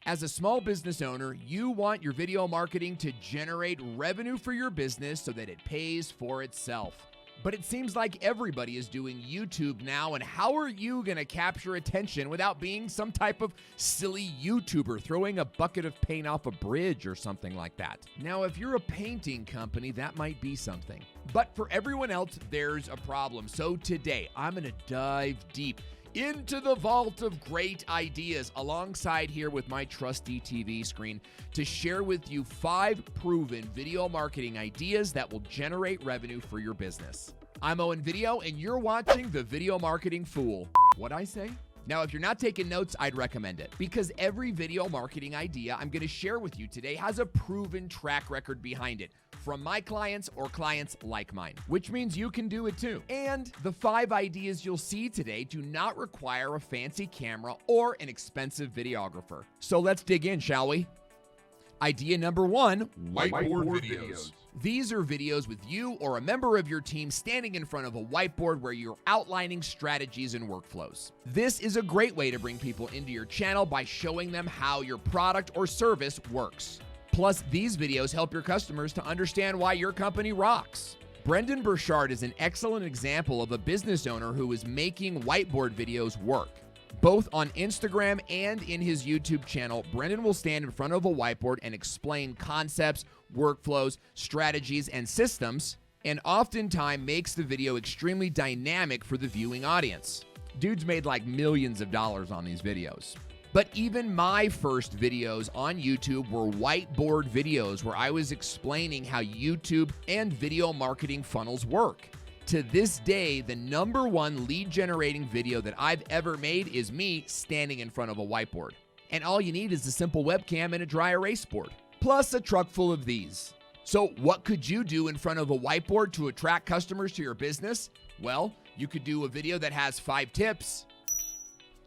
As a small business owner, you want your video marketing to generate revenue for your business so that it pays for itself. But it seems like everybody is doing YouTube now, and how are you going to capture attention without being some type of silly YouTuber throwing a bucket of paint off a bridge or something like that? Now, if you're a painting company, that might be something. But for everyone else, there's a problem. So today, I'm going to dive deep into the vault of great ideas alongside here with my trusty TV screen to share with you 5 proven video marketing ideas that will generate revenue for your business. I'm Owen Video, and you're watching The Video Marketing Fool. What'd I say? Now, if you're not taking notes, I'd recommend it, because every video marketing idea I'm going to share with you today has a proven track record behind it from my clients or clients like mine, which means you can do it too. And the 5 ideas you'll see today do not require a fancy camera or an expensive videographer. So let's dig in, shall we? Idea number 1, Whiteboard videos. These are videos with you or a member of your team standing in front of a whiteboard where you're outlining strategies and workflows. This is a great way to bring people into your channel by showing them how your product or service works. Plus, these videos help your customers to understand why your company rocks. Brendan Burchard is an excellent example of a business owner who is making whiteboard videos work. Both on Instagram and in his YouTube channel, Brendan will stand in front of a whiteboard and explain concepts, workflows, strategies, and systems, and oftentimes makes the video extremely dynamic for the viewing audience. Dude's made like millions of dollars on these videos. But even my first videos on YouTube were whiteboard videos where I was explaining how YouTube and video marketing funnels work. To this day, the #1 lead generating video that I've ever made is me standing in front of a whiteboard. And all you need is a simple webcam and a dry erase board, plus a truck full of these. So what could you do in front of a whiteboard to attract customers to your business? Well, you could do a video that has 5 tips.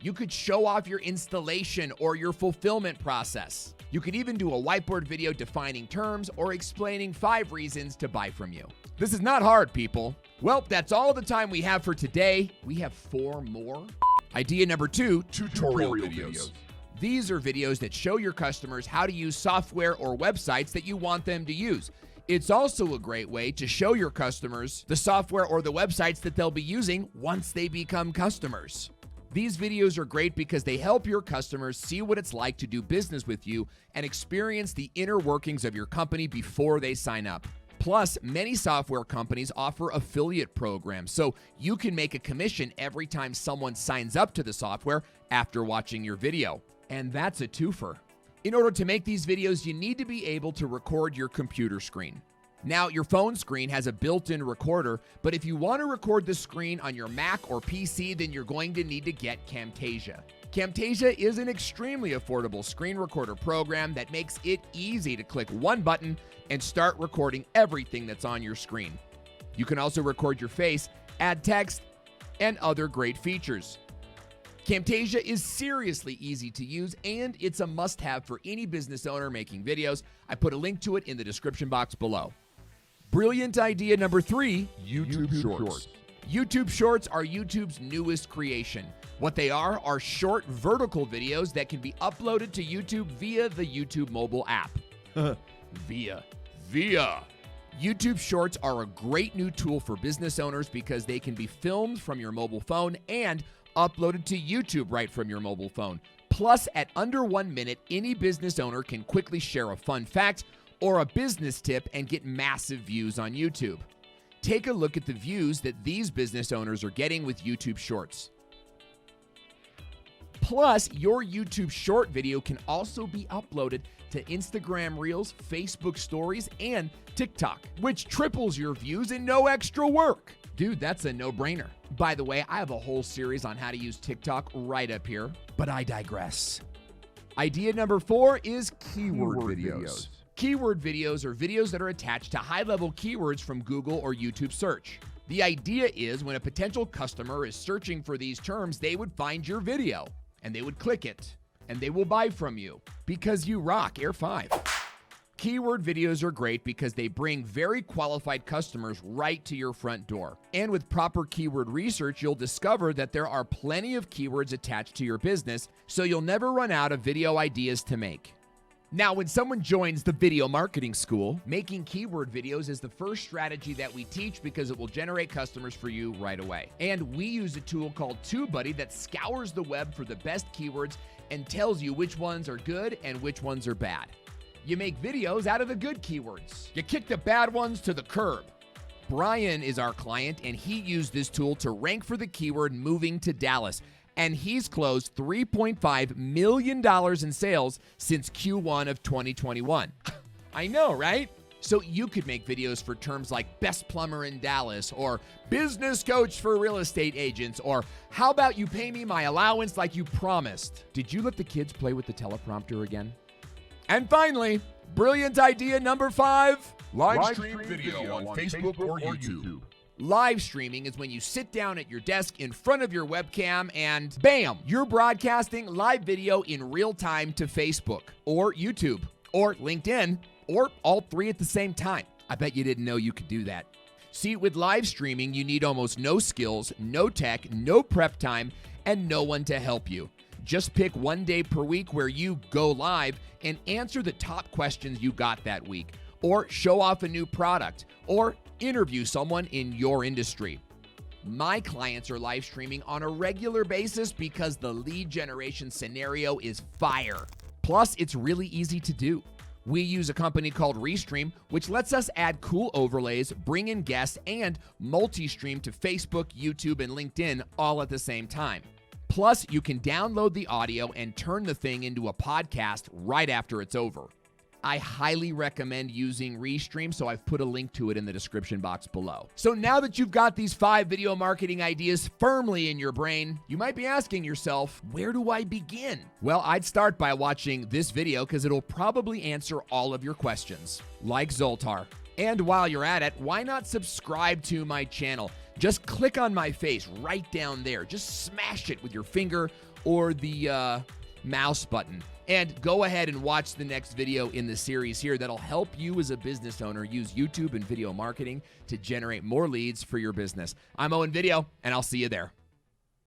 You could show off your installation or your fulfillment process. You could even do a whiteboard video defining terms or explaining 5 reasons to buy from you. This is not hard, people. Well, that's all the time we have for today. We have 4 more. Idea number 2, Tutorial videos. These are videos that show your customers how to use software or websites that you want them to use. It's also a great way to show your customers the software or the websites that they'll be using once they become customers. These videos are great because they help your customers see what it's like to do business with you and experience the inner workings of your company before they sign up. Plus, many software companies offer affiliate programs, so you can make a commission every time someone signs up to the software after watching your video. And that's a twofer. In order to make these videos, you need to be able to record your computer screen. Now, your phone screen has a built-in recorder, but if you want to record the screen on your Mac or PC, then you're going to need to get Camtasia. Camtasia is an extremely affordable screen recorder program that makes it easy to click one button and start recording everything that's on your screen. You can also record your face, add text, and other great features. Camtasia is seriously easy to use, and it's a must-have for any business owner making videos. I put a link to it in the description box below. Brilliant idea number 3, YouTube Shorts. YouTube Shorts are YouTube's newest creation. What they are short vertical videos that can be uploaded to YouTube via the YouTube mobile app. Via. YouTube Shorts are a great new tool for business owners because they can be filmed from your mobile phone and uploaded to YouTube right from your mobile phone. Plus, at under 1 minute, any business owner can quickly share a fun fact or a business tip and get massive views on YouTube. Take a look at the views that these business owners are getting with YouTube Shorts. Plus, your YouTube short video can also be uploaded to Instagram Reels, Facebook Stories, and TikTok, which triples your views and no extra work. Dude, that's a no-brainer. By the way, I have a whole series on how to use TikTok right up here, but I digress. Idea number 4 is keyword videos. Keyword videos are videos that are attached to high-level keywords from Google or YouTube search. The idea is when a potential customer is searching for these terms, they would find your video, and they would click it, and they will buy from you because you rock. Air 5. Keyword videos are great because they bring very qualified customers right to your front door. And with proper keyword research, you'll discover that there are plenty of keywords attached to your business, so you'll never run out of video ideas to make. Now, when someone joins the video marketing school, making keyword videos is the first strategy that we teach because it will generate customers for you right away. And we use a tool called TubeBuddy that scours the web for the best keywords and tells you which ones are good and which ones are bad. You make videos out of the good keywords. You kick the bad ones to the curb. Brian is our client, and he used this tool to rank for the keyword moving to Dallas. And he's closed $3.5 million in sales since Q1 of 2021. I know, right? So you could make videos for terms like best plumber in Dallas, or business coach for real estate agents, or how about you pay me my allowance like you promised? Did you let the kids play with the teleprompter again? And finally, brilliant idea number 5. Live stream video on Facebook or YouTube. Live streaming is when you sit down at your desk in front of your webcam and bam, you're broadcasting live video in real time to Facebook or YouTube or LinkedIn or all three at the same time. I bet you didn't know you could do that. See, with live streaming, you need almost no skills, no tech, no prep time, and no one to help you. Just pick one day per week where you go live and answer the top questions you got that week, or show off a new product, or interview someone in your industry. My clients are live streaming on a regular basis because the lead generation scenario is fire. Plus, it's really easy to do. We use a company called Restream, which lets us add cool overlays, bring in guests, and multi-stream to Facebook, YouTube, and LinkedIn all at the same time. Plus, you can download the audio and turn the thing into a podcast right after it's over. I highly recommend using Restream, so I've put a link to it in the description box below. So now that you've got these 5 video marketing ideas firmly in your brain, you might be asking yourself, where do I begin? Well, I'd start by watching this video because it'll probably answer all of your questions, like Zoltar. And while you're at it, why not subscribe to my channel? Just click on my face right down there. Just smash it with your finger or the mouse button. And go ahead and watch the next video in the series here that'll help you as a business owner use YouTube and video marketing to generate more leads for your business. I'm Owen Video, and I'll see you there.